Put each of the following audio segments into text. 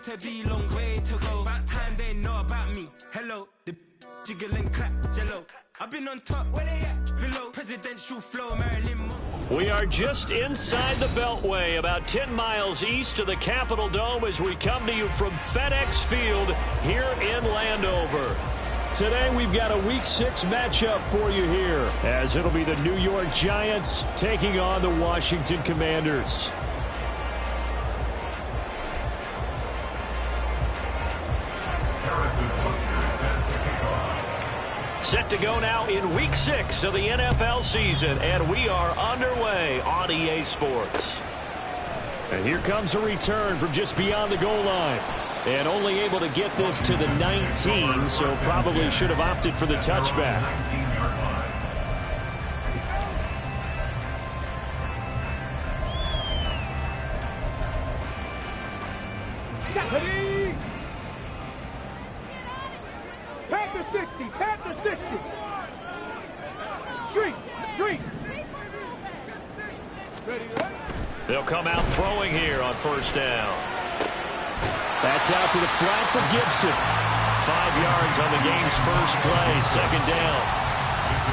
to be, long way to go. About time they know about me. Hello, the jiggle and clap, jello. I've been on top, where they at? Below, presidential flow, Marilyn Monroe. We are just inside the Beltway, about 10 miles east of the Capitol Dome as we come to you from FedEx Field here in Landover. Today we've got a Week 6 matchup for you here, as it'll be the New York Giants taking on the Washington Commanders. Set to go now in Week 6 of the NFL season, and we are underway on EA Sports. And here comes a return from just beyond the goal line. And only able to get this to the 19, so probably should have opted for the touchback. Panther 60, Panther 60. Street. Ready. They'll come out throwing here on first down. That's out to the flat for Gibson. 5 yards on the game's first play, second down.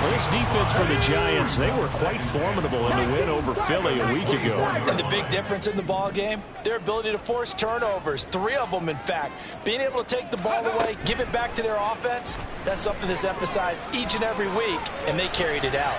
Well, this defense for the Giants, they were quite formidable in the win over Philly a week ago. And the big difference in the ball game, their ability to force turnovers, 3 of them in fact. Being able to take the ball away, give it back to their offense, that's something that's emphasized each and every week, and they carried it out.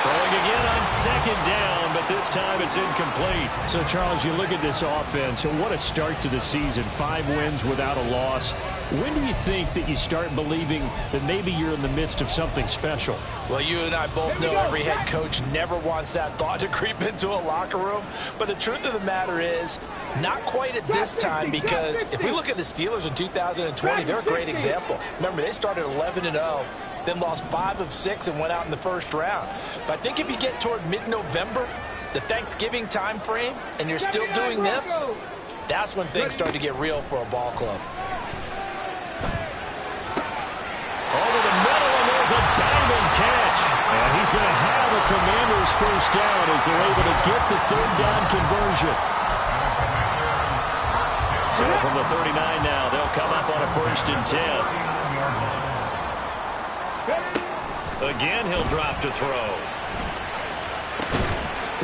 Throwing again on second down, but this time it's incomplete. So, Charles, you look at this offense, and what a start to the season. 5 wins without a loss. When do you think that you start believing that maybe you're in the midst of something special? Well, you and I both know every head coach never wants that thought to creep into a locker room. But the truth of the matter is, not quite at this time, because if we look at the Steelers in 2020, they're a great example. Remember, they started 11-0. Then lost 5 of 6 and went out in the first round. But I think if you get toward mid-November, the Thanksgiving time frame, and you're still doing this, that's when things start to get real for a ball club. Over the middle, and there's a diving catch. And he's going to have a Commanders first down as they're able to get the third down conversion. So from the 39 now, they'll come up on a 1st and 10. Again, he'll drop to throw.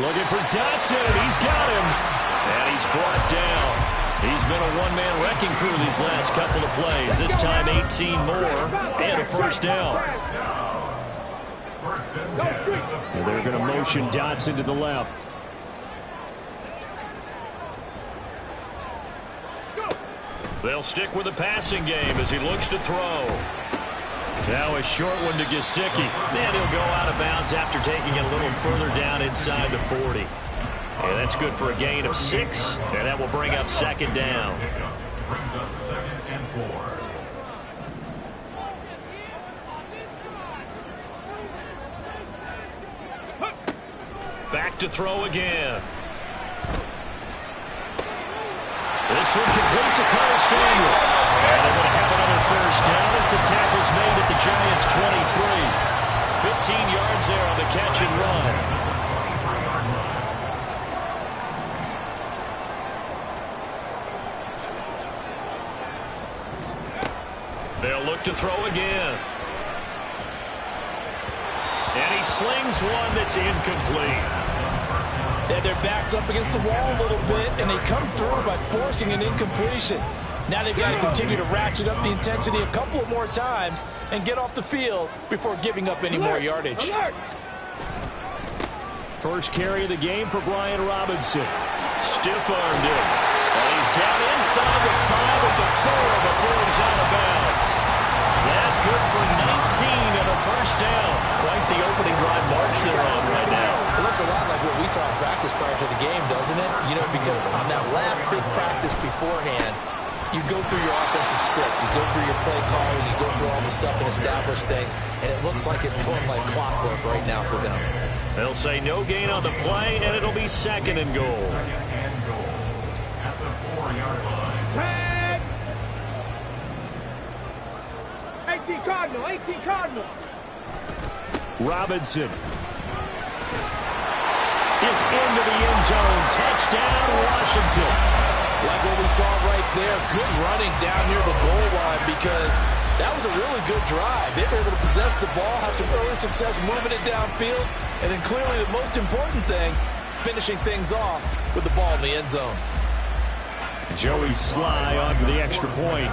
Looking for Dotson. He's got him. And he's brought down. He's been a one-man wrecking crew these last couple of plays. This time 18 more and a first down. And they're going to motion Dotson to the left. They'll stick with the passing game as he looks to throw. Now a short one to Gesicki. And he'll go out of bounds after taking it a little further down inside the 40. And that's good for a gain of 6. And that will bring up second down. Back to throw again. This one complete to Carl Samuel. And they're going to have another first down as the tackle's made at the Giants' 23. 15 yards there on the catch and run. They'll look to throw again. And he slings one that's incomplete. They have their backs up against the wall a little bit, and they come through by forcing an incompletion. Now they've got to continue to ratchet up the intensity a couple of more times and get off the field before giving up any more yardage. First carry of the game for Brian Robinson. Stiff-armed him. And he's down inside the 5 at the 4 before he's out of bounds. That good for 19 and a first down. Quite the opening drive march they're on right now. It looks a lot like what we saw in practice prior to the game, doesn't it? You know, because on that last big practice beforehand, you go through your offensive script, you go through your play calling, you go through all the stuff and establish things, and it looks like it's going like clockwork right now for them. They'll say no gain on the play, and it'll be second and goal. At the 4-yard line. 18 Cardinal, 18 Cardinal. Robinson is into the end zone. Touchdown, saw right there, good running down near the goal line, because that was a really good drive. They were able to possess the ball, have some early success moving it downfield, and then clearly the most important thing, finishing things off with the ball in the end zone. Joey Sly on for the extra point.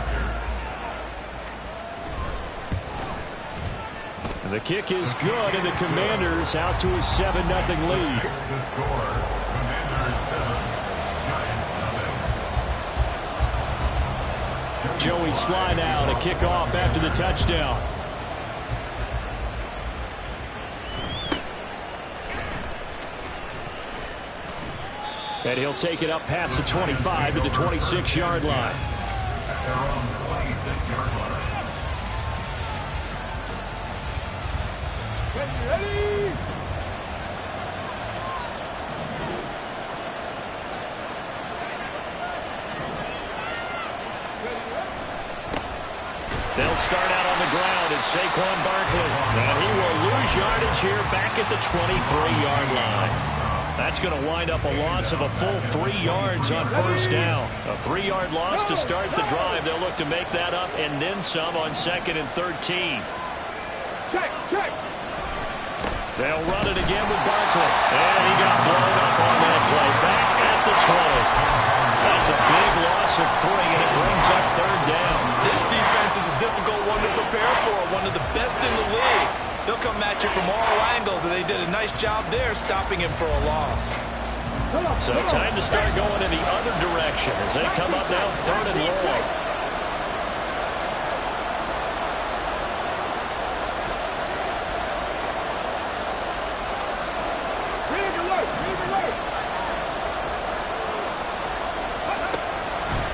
And the kick is good, and the Commanders out to a 7-0 lead. The score, Commanders 7, Giants nothing. Joey Sly now to kick off after the touchdown. And he'll take it up past the 25 to the 26-yard line. At their own 26-yard line. Ready? They'll start out on the ground at Saquon Barkley. And he will lose yardage here back at the 23-yard line. That's going to wind up a loss of a full 3 yards on first down. A 3-yard loss to start the drive. They'll look to make that up and then some on 2nd and 13. Check. They'll run it again with Barkley. And he got blown up on that play. Back at the 20. That's a big loss of 3, and it brings up 3rd down. This defense is a difficult one to prepare for, one of the best in the league. They'll come at you from all angles, and they did a nice job there stopping him for a loss. So time to start going in the other direction as they come up now 3rd and long.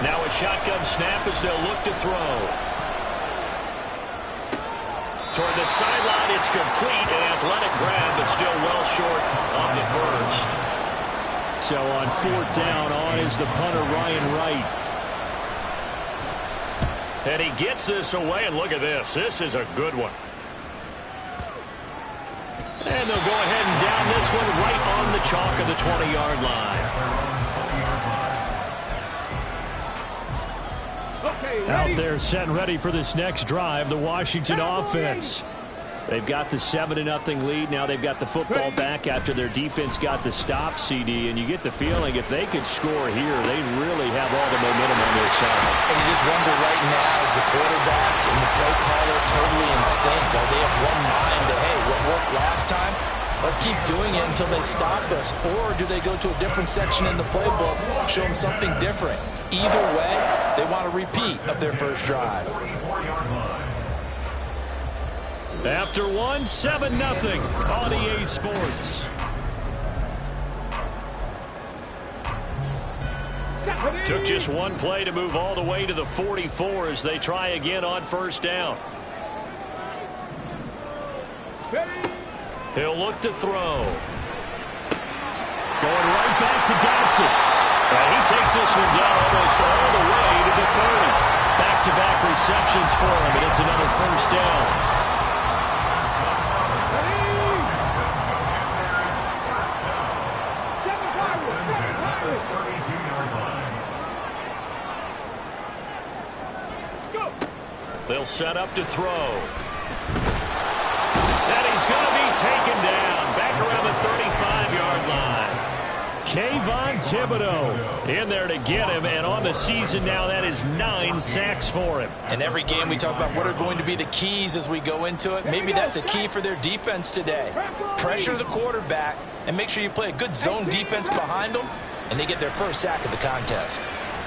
Now a shotgun snap as they'll look to throw. Toward the sideline, it's complete. An athletic grab, but still well short of the first. So on 4th down, on is the punter, Ryan Wright. And he gets this away, and look at this. This is a good one. And they'll go ahead and down this one right on the chalk of the 20-yard line. Out there set and ready for this next drive, the Washington offense. They've got the 7-0 lead. Now they've got the football back after their defense got the stop, CD. And you get the feeling if they could score here, they really have all the momentum on their side. And you just wonder right now, is the quarterback and the play caller totally in sync? Are they of one mind that, hey, what worked last time? Let's keep doing it until they stop us. Or do they go to a different section in the playbook, show them something different? Either way, they want a repeat of their first drive. After 7-0 on EA Sports. Took just one play to move all the way to the 44 as they try again on first down. He'll look to throw. Going right back to Dotson. And he takes this one down almost all the way to the 30. Back-to-back receptions for him, and it's another first down. They'll set up to throw. And he's going to be taken down back around the 35-yard line. Kayvon Thibodeaux in there to get him, and on the season now, that is 9 sacks for him. And every game we talk about what are going to be the keys as we go into it. Maybe that's a key for their defense today. Pressure the quarterback and make sure you play a good zone defense behind them, and they get their first sack of the contest.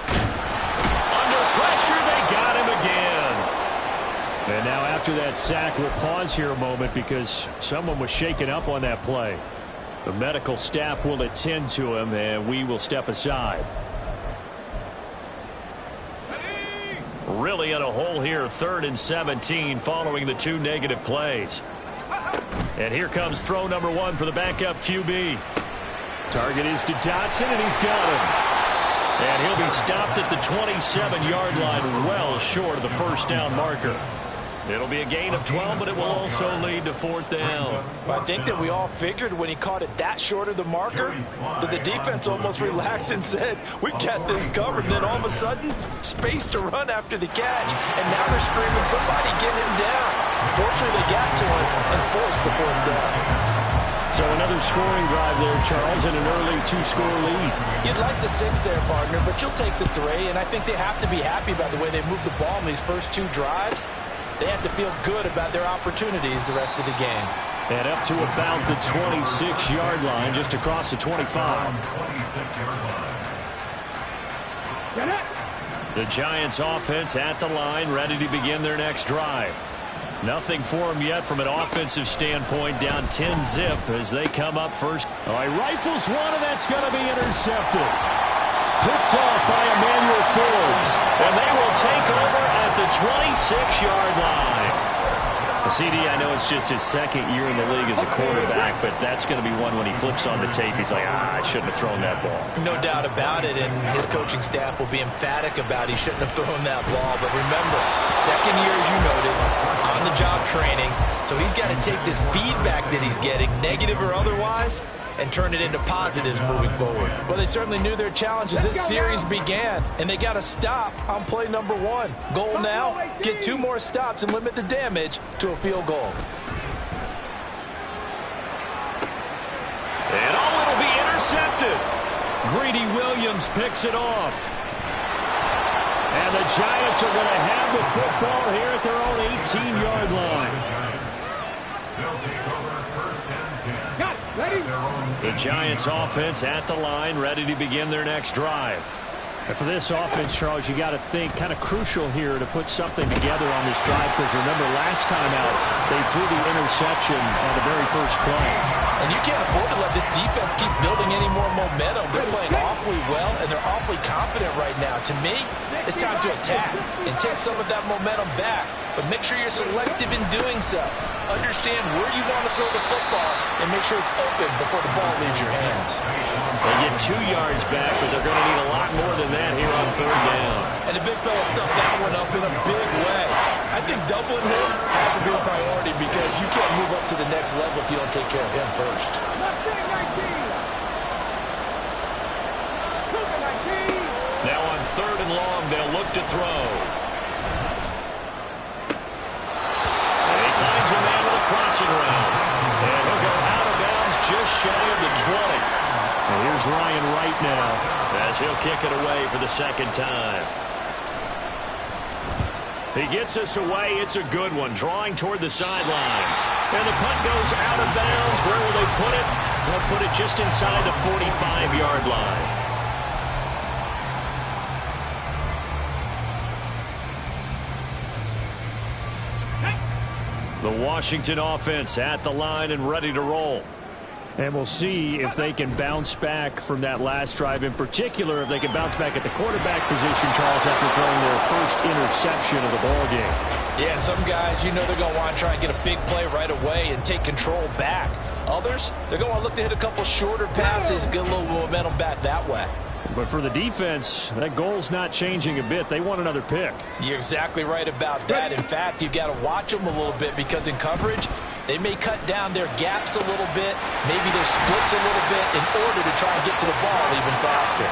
Under pressure, they got him again. And now after that sack, we'll pause here a moment because someone was shaken up on that play. The medical staff will attend to him, and we will step aside. Really in a hole here, 3rd and 17 following the 2 negative plays. And here comes throw number 1 for the backup QB. Target is to Dotson, and he's got him. And he'll be stopped at the 27-yard line, well short of the first down marker. It'll be a gain of 12, but it will also lead to 4th down. Well, I think that we all figured when he caught it that short of the marker that the defense almost relaxed and said, we've got this covered. And then all of a sudden, space to run after the catch. And now they're screaming, somebody get him down. Fortunately, they got to him and forced the 4th down. So another scoring drive there, Charles, and an early 2-score lead. You'd like the 6 there, partner, but you'll take the 3. And I think they have to be happy by the way they moved the ball in these first 2 drives. They have to feel good about their opportunities the rest of the game. And up to about the 26-yard line, just across the 25. The Giants offense at the line, ready to begin their next drive. Nothing for them yet from an offensive standpoint, down 10-zip as they come up first. All right, rifles one, and that's going to be intercepted. Picked off by Emmanuel Forbes. And they will take over at the 26-yard line. CD, I know it's just his 2nd year in the league as a quarterback, but that's going to be one when he flips on the tape, he's like, I shouldn't have thrown that ball. No doubt about it, and his coaching staff will be emphatic about he shouldn't have thrown that ball. But remember, 2nd year, as you noted, on-the-job training, so he's got to take this feedback that he's getting, negative or otherwise, and turn it into positives moving forward. Well, they certainly knew their challenge as this series began, and they got to stop on play number 1. Goal now, get 2 more stops and limit the damage to a field goal. And it'll be intercepted. Greedy Williams picks it off. And the Giants are going to have the football here at their own 18-yard line. The Giants offense at the line, ready to begin their next drive. And for this offense, Charles, you got to think kind of crucial here to put something together on this drive, because remember last time out they threw the interception on the very first play. And you can't afford to let this defense keep building any more momentum. They're playing awfully well, and they're awfully confident right now. To me, it's time to attack and take some of that momentum back. But make sure you're selective in doing so. Understand where you want to throw the football and make sure it's open before the ball leaves your hands. They get 2 yards back, but they're going to need a lot more than that here on 3rd down. And the big fella stuffed that one up in a big way. I think doubling him has to be a priority because you can't move up to the next level if you don't take care of him first. Now on 3rd and long, they'll look to throw. And he finds a man with a crossing route. And he'll go out of bounds just shy of the 20. And here's Ryan Wright now as he'll kick it away for the 2nd time. He gets us away. It's a good one, drawing toward the sidelines. And the punt goes out of bounds. Where will they put it? They'll put it just inside the 45-yard line. The Washington offense at the line and ready to roll. And we'll see if they can bounce back from that last drive. In particular, if they can bounce back at the quarterback position, Charles, after throwing their first interception of the ballgame. Yeah, and some guys, you know they're going to want to try and get a big play right away and take control back. Others, they're going to want to look to hit a couple shorter passes, get a little momentum back that way. But for the defense, that goal's not changing a bit. They want another pick. You're exactly right about that. In fact, you've got to watch them a little bit because in coverage, they may cut down their gaps a little bit, maybe their splits a little bit in order to try and get to the ball even faster.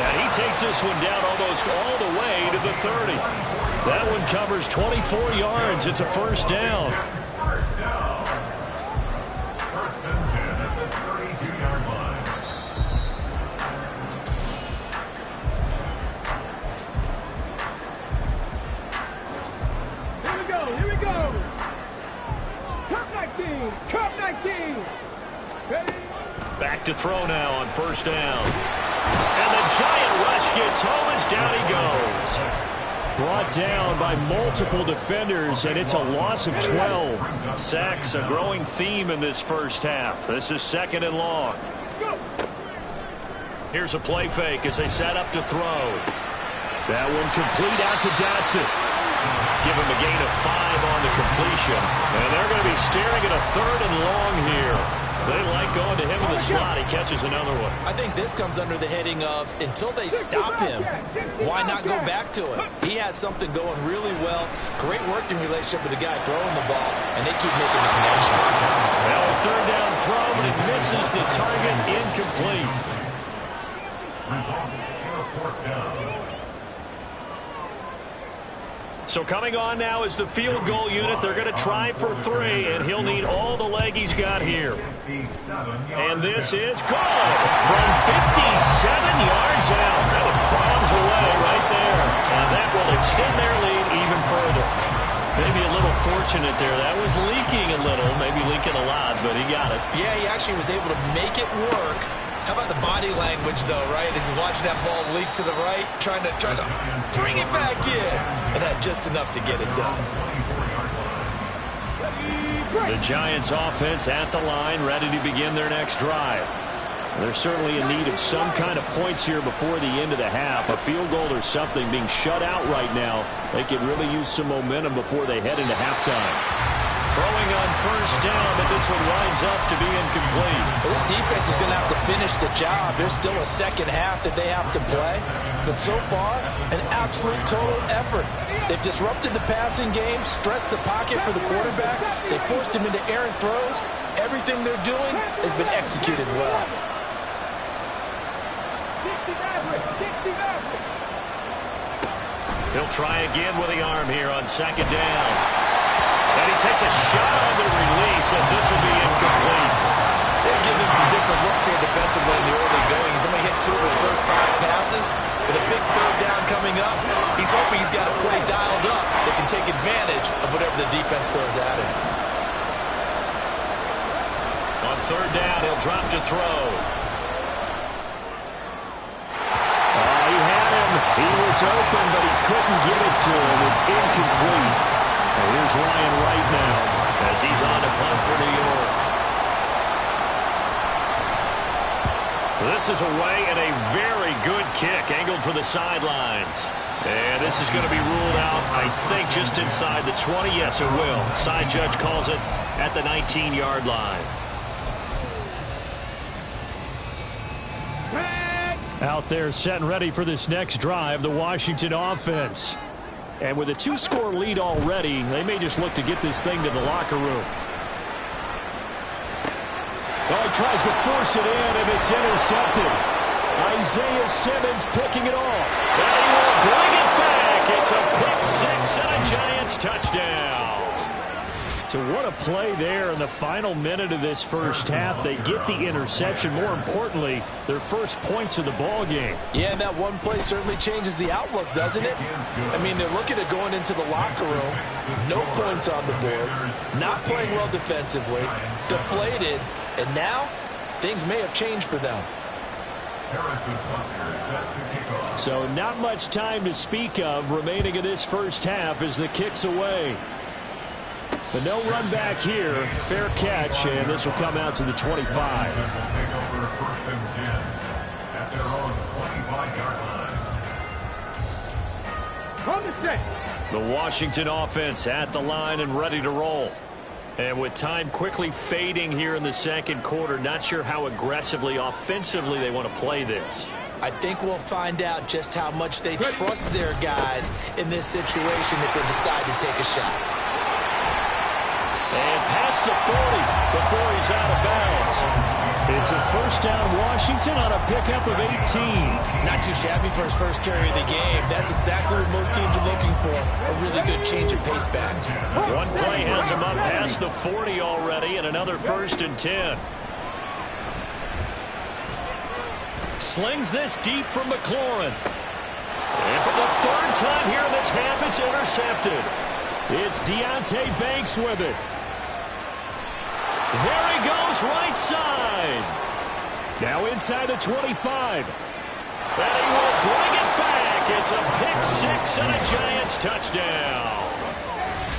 And he takes this one down almost all the way to the 30. That one covers 24 yards. It's a 1st down. First down. 1st and 10 at the 32-yard line. Here we go. Cup 19. Ready? Back to throw now on 1st down. And the giant rush gets home as down he goes. Brought down by multiple defenders, and it's a loss of 12. Sacks, a growing theme in this first half. This is 2nd and long. Here's a play fake as they set up to throw. That one complete out to Dotson. Give him a gain of 5 on the completion. And they're going to be staring at a 3rd and long here. They like going to him in the slot. He catches another one. I think this comes under the heading of until they stop him, why not go back to him? He has something going really well. Great working relationship with the guy throwing the ball, and they keep making the connection. Well, a 3rd down throw, but it misses the target. Incomplete. Results in a 4th down. So coming on now is the field goal unit. They're going to try for 3, and he'll need all the leg he's got here. And this is good from 57 yards out. That was bombs away right there. And that will extend their lead even further. Maybe a little fortunate there. That was leaking a little, maybe leaking a lot, but he got it. Yeah, he actually was able to make it work. How about the body language, though, right? As he's watching that ball leak to the right, trying to bring it back in. And had just enough to get it done. The Giants offense at the line, ready to begin their next drive. They're certainly in need of some kind of points here before the end of the half. A field goal or something, being shut out right now. They could really use some momentum before they head into halftime. Throwing on 1st down, but this one winds up to be incomplete. Well, this defense is going to have to finish the job. There's still a second half that they have to play. But so far, an absolute total effort. They've disrupted the passing game, stressed the pocket for the quarterback. They forced him into errant throws. Everything they're doing has been executed well. He'll try again with the arm here on 2nd down. And he takes a shot on the release as this will be incomplete. They're giving some different looks here defensively in the early going. He's only hit 2 of his first 5 passes. With a big 3rd down coming up, he's hoping he's got a play dialed up that can take advantage of whatever the defense throws at him. On 3rd down, he'll drop to throw. He had him. He was open, but he couldn't get it to him. It's incomplete. And here's Ryan Wright now as he's on to punt for New York. This is away and a very good kick angled for the sidelines. And this is going to be ruled out, I think, just inside the 20. Yes, it will. Side judge calls it at the 19-yard line. Out there set and ready for this next drive, the Washington offense. And with a 2-score lead already, they may just look to get this thing to the locker room. Oh, he tries to force it in, and it's intercepted. Isaiah Simmons picking it off. And he will bring it back. It's a pick 6 and a Giants touchdown. So what a play there in the final minute of this first half. They get the interception. More importantly, their first points of the ball game. Yeah, and that one play certainly changes the outlook, doesn't it? I mean, they're looking at going into the locker room, no points on the board, not playing well defensively, deflated, and now things may have changed for them. So not much time to speak of remaining in this first half as the kick's away. But no run back here. Fair catch, and this will come out to the 25. The Washington offense at the line and ready to roll. And with time quickly fading here in the second quarter, not sure how aggressively, offensively they want to play this. I think we'll find out just how much they trust their guys in this situation if they decide to take a shot. And past the 40 before he's out of bounds. It's a 1st down Washington on a pickup of 18. Not too shabby for his first carry of the game. That's exactly what most teams are looking for. A really good change of pace back. One play has him up past the 40 already, and another 1st and 10. Slings this deep from McLaurin. And for the 3rd time here in this half, it's intercepted. It's Deonte Banks with it. There he goes, right side. Now inside the 25. And he will bring it back. It's a pick 6 and a Giants touchdown.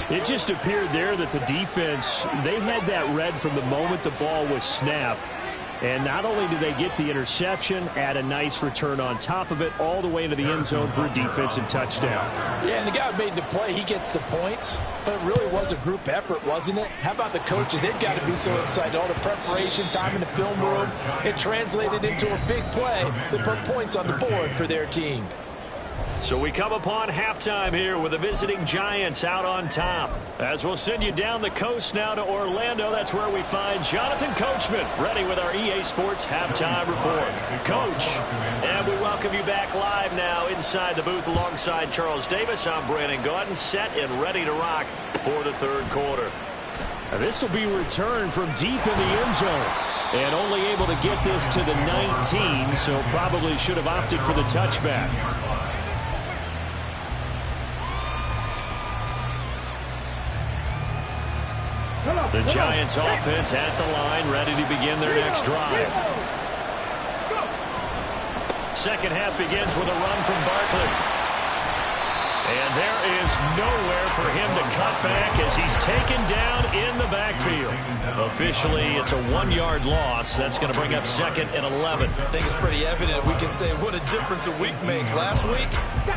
It just appeared there that the defense, they had that read from the moment the ball was snapped. And not only do they get the interception, add a nice return on top of it, all the way into the end zone for a defensive touchdown. Yeah, and the guy who made the play, he gets the points, but it really was a group effort, wasn't it? How about the coaches? They've got to be so excited. All the preparation, time in the film room, it translated into a big play that put points on the board for their team. So we come upon halftime here with the visiting Giants out on top. As we'll send you down the coast now to Orlando, that's where we find Jonathan Coachman ready with our EA Sports Halftime Report. Coach, and we welcome you back live now inside the booth alongside Charles Davis. I'm Brandon Gaudin, set and ready to rock for the third quarter. This will be returned from deep in the end zone. And only able to get this to the 19, so probably should have opted for the touchback. The Giants offense at the line, ready to begin their next drive. Second half begins with a run from Barkley. And there is nowhere for him to cut back as he's taken down in the backfield. Officially, it's a 1-yard loss. That's going to bring up 2nd and 11. I think it's pretty evident. We can say what a difference a week makes. Last week,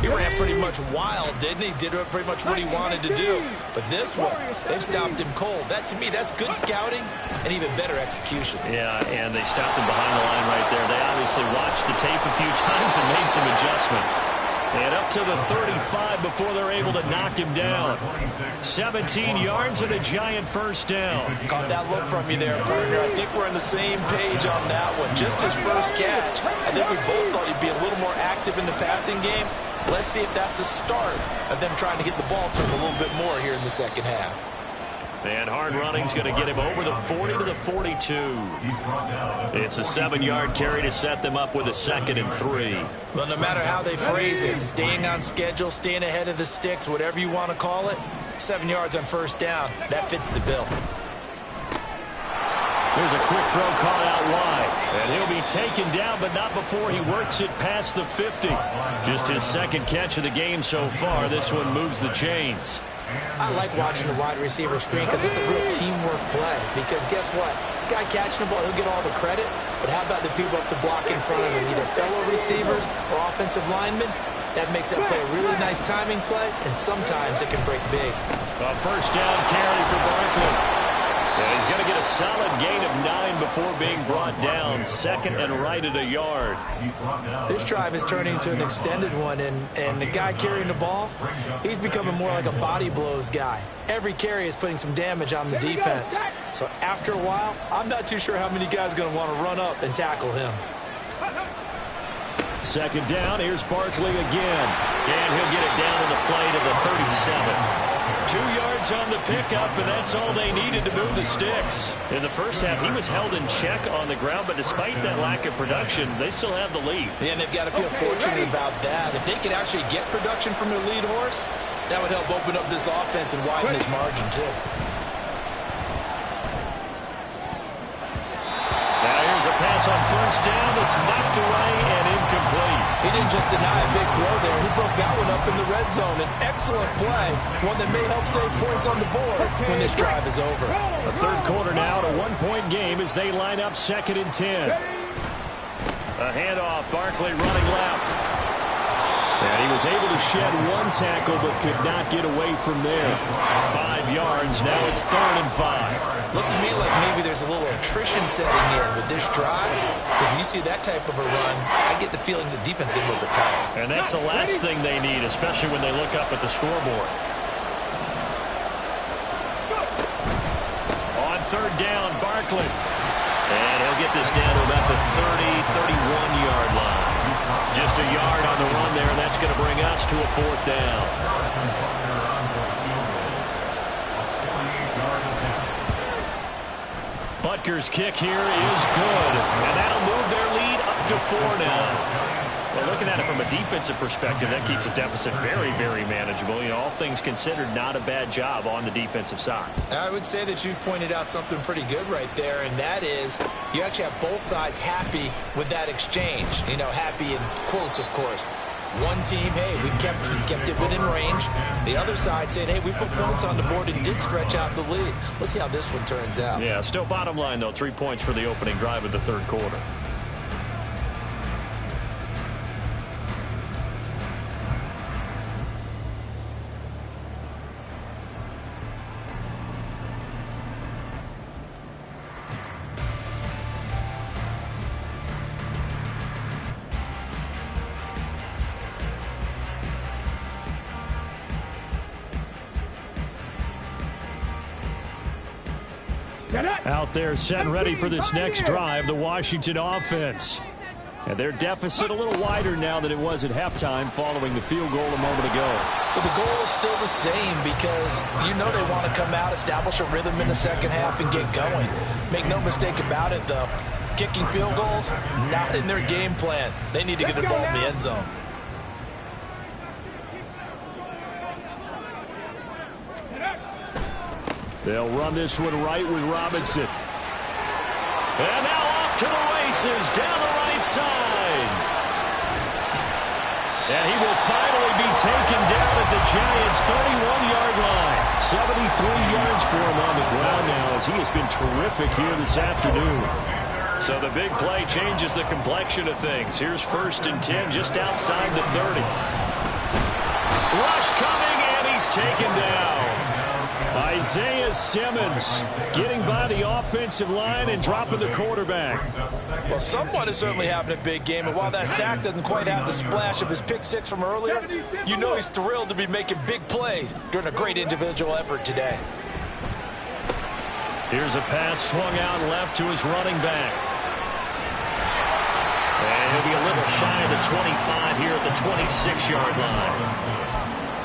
he ran pretty much wild, didn't he? Did pretty much what he wanted to do. But this one, they stopped him cold. That, to me, that's good scouting and even better execution. Yeah, and they stopped him behind the line right there. They obviously watched the tape a few times and made some adjustments. And up to the 35 before they're able to knock him down. 17 yards and a Giant first down. Caught that look from you there, partner. I think we're on the same page on that one. Just his first catch. I think we both thought he'd be a little more active in the passing game. Let's see if that's the start of them trying to get the ball to him a little bit more here in the second half. And hard running's going to get him over the 40 to the 42. It's a 7-yard carry to set them up with a 2nd and 3. Well, no matter how they phrase it, staying on schedule, staying ahead of the sticks, whatever you want to call it, 7 yards on first down, that fits the bill. Here's a quick throw caught out wide. And he'll be taken down, but not before he works it past the 50. Just his 2nd catch of the game so far. This one moves the chains. I like watching the wide receiver screen because it's a real teamwork play. Because guess what? The guy catching the ball, he'll get all the credit. But how about the people up to block in front of him, either fellow receivers or offensive linemen? That makes that play a really nice timing play, and sometimes it can break big. A first down carry for Barkley. And he's going to get a solid gain of 9 before being brought down. 2nd and right at a yard. This drive is turning into an extended one, and the guy carrying the ball, he's becoming more like a body blows guy. Every carry is putting some damage on the defense. So after a while, I'm not too sure how many guys are going to want to run up and tackle him. 2nd down, here's Barkley again. And he'll get it down to the play to the 37. 2 yards on the pickup, and that's all they needed to move the sticks. In the first half, he was held in check on the ground, but despite that lack of production, they still have the lead. Yeah, and they've got to feel fortunate about that. If they could actually get production from their lead horse, that would help open up this offense and widen this margin, too. Now here's a pass on first down. It's knocked away and incomplete. He didn't just deny a big throw there. He broke that one up in the red zone. An excellent play, one that may help save points on the board when this drive is over. A third quarter now, a 1-point game as they line up 2nd and 10. A handoff, Barkley running left. And he was able to shed 1 tackle but could not get away from there. 5 yards, now it's 3rd and 5. Looks to me like maybe there's a little attrition setting in with this drive. Because when you see that type of a run, I get the feeling the defense get a little bit tired. And that's the last thing they need, especially when they look up at the scoreboard. On 3rd down, Barkley. And he'll get this down to about the 31-yard line. Just a yard on the run there, and that's going to bring us to a 4th down. Butker's kick here is good, and that'll move their lead up to 4 now. Well, looking at it from a defensive perspective, that keeps the deficit very, very manageable. You know, all things considered, not a bad job on the defensive side. I would say that you've pointed out something pretty good right there, and that is you actually have both sides happy with that exchange. You know, happy in quotes, of course. One team, hey, we've kept it within range. The other side said, hey, we put points on the board and did stretch out the lead. Let's see how this one turns out. Yeah, still bottom line, though. 3 points for the opening drive of the third quarter. Out there set and ready for this next drive, the Washington offense. And their deficit a little wider now than it was at halftime following the field goal a moment ago. But the goal is still the same because you know they want to come out, establish a rhythm in the second half, and get going. Make no mistake about it, though. Kicking field goals, not in their game plan. They need to get the ball in the end zone. They'll run this one right with Robinson. And now off to the races down the right side. And he will finally be taken down at the Giants' 31-yard line. 73 yards for him on the ground now as he has been terrific here this afternoon. So the big play changes the complexion of things. Here's 1st and 10 just outside the 30. Rush coming, and he's taken down. Isaiah Simmons getting by the offensive line and dropping the quarterback. Well, someone is certainly having a big game, and while that sack doesn't quite have the splash of his pick six from earlier, you know he's thrilled to be making big plays during a great individual effort today. Here's a pass swung out left to his running back. And he'll be a little shy of the 25 here at the 26-yard line.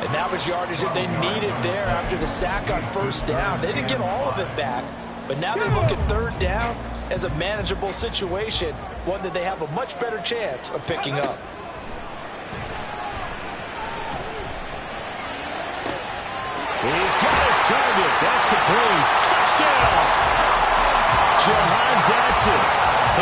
And that was yardage that they needed there after the sack on 1st down. They didn't get all of it back, but now they look at 3rd down as a manageable situation, one that they have a much better chance of picking up. He's got his target. That's complete. Touchdown! Jahan Dotson,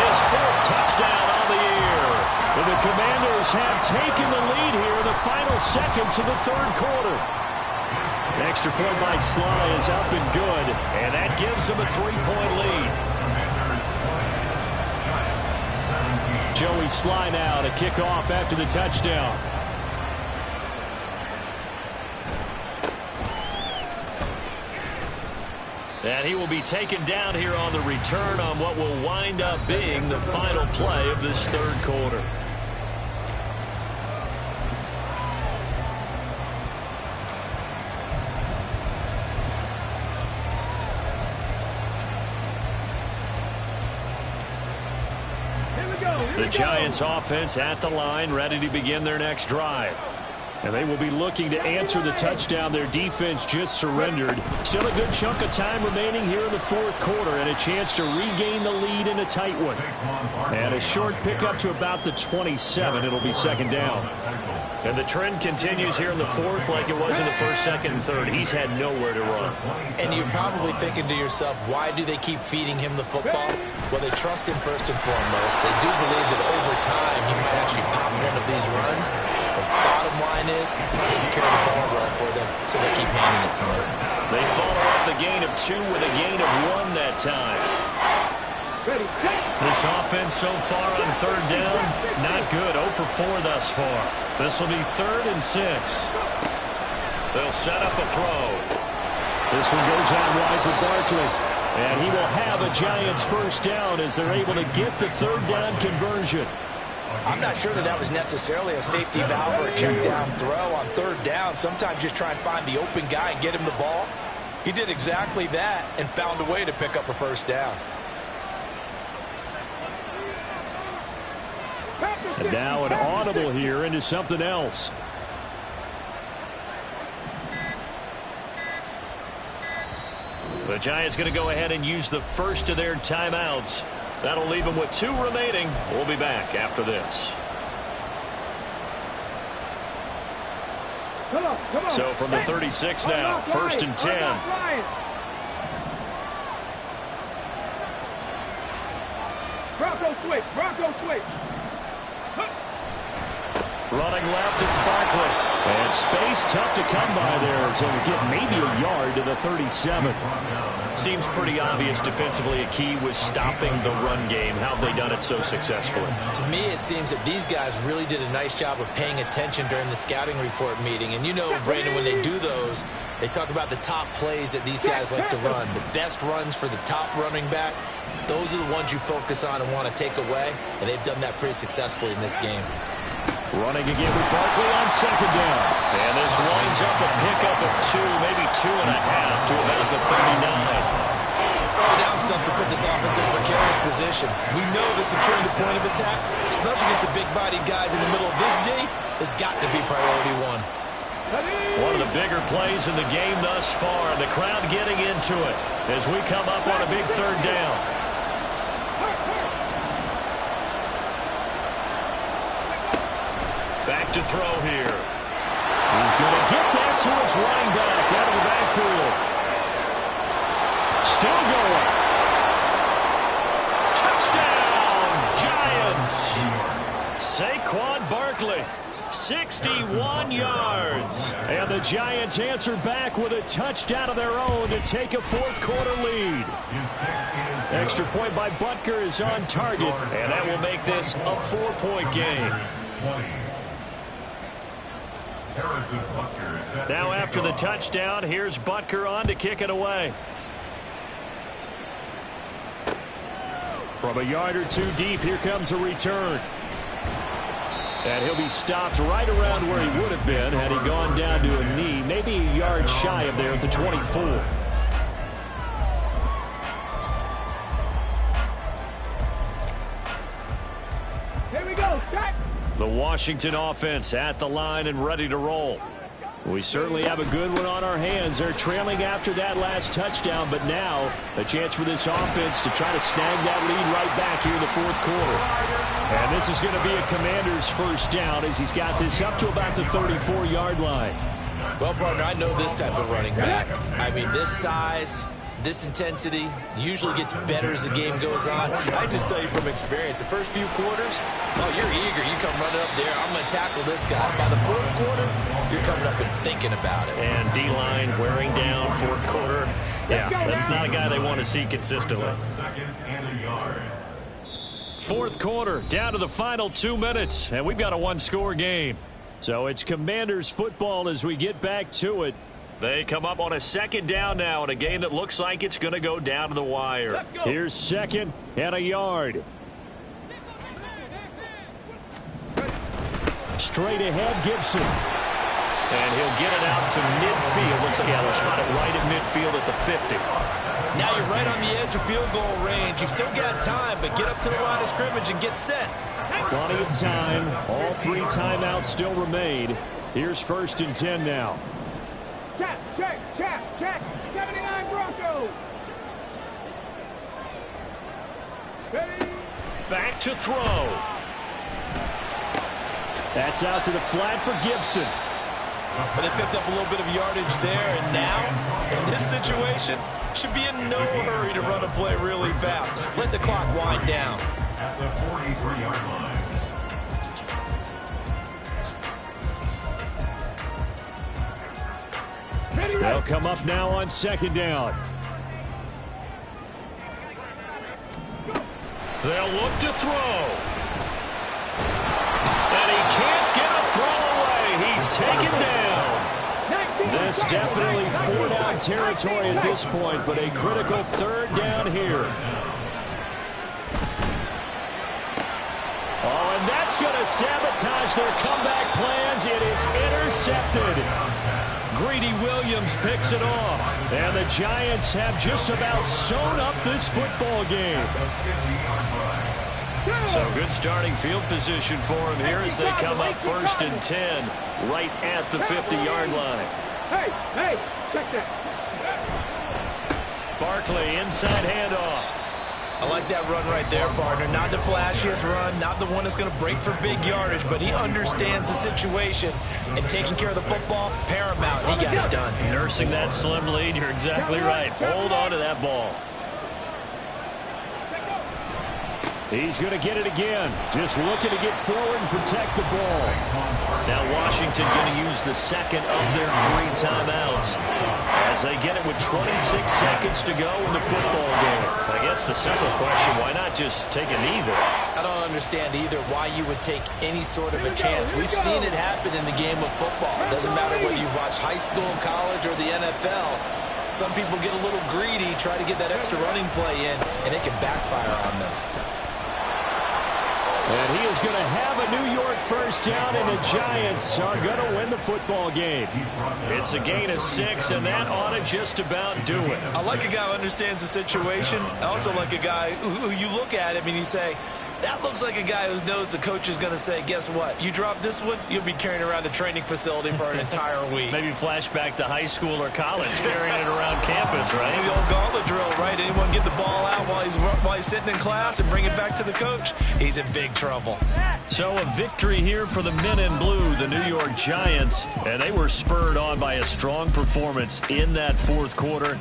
his 4th touchdown on the year. And the Commanders have taken the lead here in the final seconds of the third quarter. An extra point by Sly is up and good, and that gives them a 3-point lead. Joey Sly now to kick off after the touchdown. And he will be taken down here on the return on what will wind up being the final play of this third quarter. The Giants offense at the line, ready to begin their next drive. And they will be looking to answer the touchdown their defense just surrendered. Still a good chunk of time remaining here in the fourth quarter and a chance to regain the lead in a tight one. And a short pickup to about the 27. It'll be 2nd down. And the trend continues here in the fourth like it was in the 1st, 2nd, and 3rd. He's had nowhere to run. And you're probably thinking to yourself, why do they keep feeding him the football? Well, they trust him first and foremost. They do believe that over time he might actually pop one of these runs. The bottom line is he takes care of the ball well for them, so they keep handing it to him. They follow up the gain of 2 with a gain of 1 that time. This offense so far on 3rd down, not good. 0 for 4 thus far. This will be 3rd and 6. They'll set up a throw. This one goes out wide for Barkley. And he will have a Giants 1st down as they're able to get the 3rd down conversion. I'm not sure that was necessarily a safety valve or a check down throw on 3rd down. Sometimes just try and find the open guy and get him the ball. He did exactly that and found a way to pick up a 1st down. And now an audible here into something else. The Giants going to go ahead and use the first of their timeouts. That'll leave them with 2 remaining. We'll be back after this. Come on. So from the 36 now, 1st and 10. Bronco switch. Running left, it's Barkley. And space tough to come by there. So we get maybe a yard to the 37. Seems pretty obvious defensively a key was stopping the run game. How have they done it so successfully? To me, it seems that these guys really did a nice job of paying attention during the scouting report meeting. And you know, Brandon, when they do those, they talk about the top plays that these guys like to run. The best runs for the top running back, those are the ones you focus on and want to take away. And they've done that pretty successfully in this game. Running again with Barkley on second down. And this winds up a pickup of 2, maybe 2.5 to about the 39. Early down stuff to put this offense in a precarious position. We know that securing the point of attack, especially against the big-bodied guys in the middle of this D, has got to be priority one. One of the bigger plays in the game thus far, and the crowd getting into it as we come up on a big third down. Back to throw here. He's going to get that to his running back out of the backfield. Still going. Touchdown, Giants. Saquon Barkley, 61 yards. And the Giants answer back with a touchdown of their own to take a fourth-quarter lead. Extra point by Butker is on target, and that will make this a 4-point game. Now after the touchdown, here's Butker on to kick it away. From a yard or two deep, here comes a return. And he'll be stopped right around where he would have been had he gone down to a knee, maybe a yard shy of there at the 24. Here we go, shot. The Washington offense at the line and ready to roll. We certainly have a good one on our hands. They're trailing after that last touchdown, but now a chance for this offense to try to snag that lead right back here in the fourth quarter. And this is going to be a Commander's first down as he's got this up to about the 34-yard line. Well, partner, I know this type of running back. I mean, this size, this intensity usually gets better as the game goes on. I just tell you from experience, the first few quarters, oh, you're eager. You come running up there. I'm going to tackle this guy. By the fourth quarter, you're coming up and thinking about it. And D-line wearing down fourth quarter. Yeah, that's not a guy they want to see consistently. Fourth quarter, down to the final 2 minutes, and we've got a one-score game. So it's Commanders football as we get back to it. They come up on a second down now in a game that looks like it's going to go down to the wire. Here's second and a yard. Straight ahead, Gibson. And he'll get it out to midfield. Looks like they'll spot it right at midfield at the 50. Now you're right on the edge of field goal range. You've still got time, but get up to the line of scrimmage and get set. Plenty of time. All 3 timeouts still remain. Here's 1st and 10 now. Check, check, check, check. 79 Broncos. Ready. Back to throw. That's out to the flat for Gibson. But they picked up a little bit of yardage there, and now, in this situation, should be in no hurry to run a play really fast. Let the clock wind down. At the 43-yard line. They'll come up now on second down. They'll look to throw. And he can't get a throw away. He's taken down. This definitely 4-down territory at this point, but a critical 3rd down here. Oh, and that's going to sabotage their comeback plans. It is intercepted. Greedy Williams picks it off. And the Giants have just about sewn up this football game. So good starting field position for him here as they come up 1st and 10 right at the 50-yard line. Hey, hey, check that. Barkley inside handoff. I like that run right there, partner. Not the flashiest run, not the one that's going to break for big yardage, but he understands the situation, and taking care of the football, paramount, and he got it done. Nursing that slim lead, you're exactly right. Hold on to that ball. He's going to get it again. Just looking to get forward and protect the ball. Washington going to use the second of their 3 timeouts as they get it with 26 seconds to go in the football game. I guess the simple question, why not just take a knee there? I don't understand either why you would take any sort of a chance. We've seen it happen in the game of football. It doesn't matter whether you watch high school, college, or the NFL. Some people get a little greedy, try to get that extra running play in, and it can backfire on them. And he is going to have a New York first down, and the Giants are going to win the football game. It's a gain of 6, and that ought to just about do it. I like a guy who understands the situation. I also like a guy who you look at him and you say, that looks like a guy who knows the coach is going to say, guess what? You drop this one, you'll be carrying around a training facility for an entire week. Maybe flashback to high school or college, carrying it around campus, right? The old gauntlet drill, right? Anyone get the ball out while he's sitting in class and bring it back to the coach? He's in big trouble. So a victory here for the men in blue, the New York Giants, and they were spurred on by a strong performance in that fourth quarter.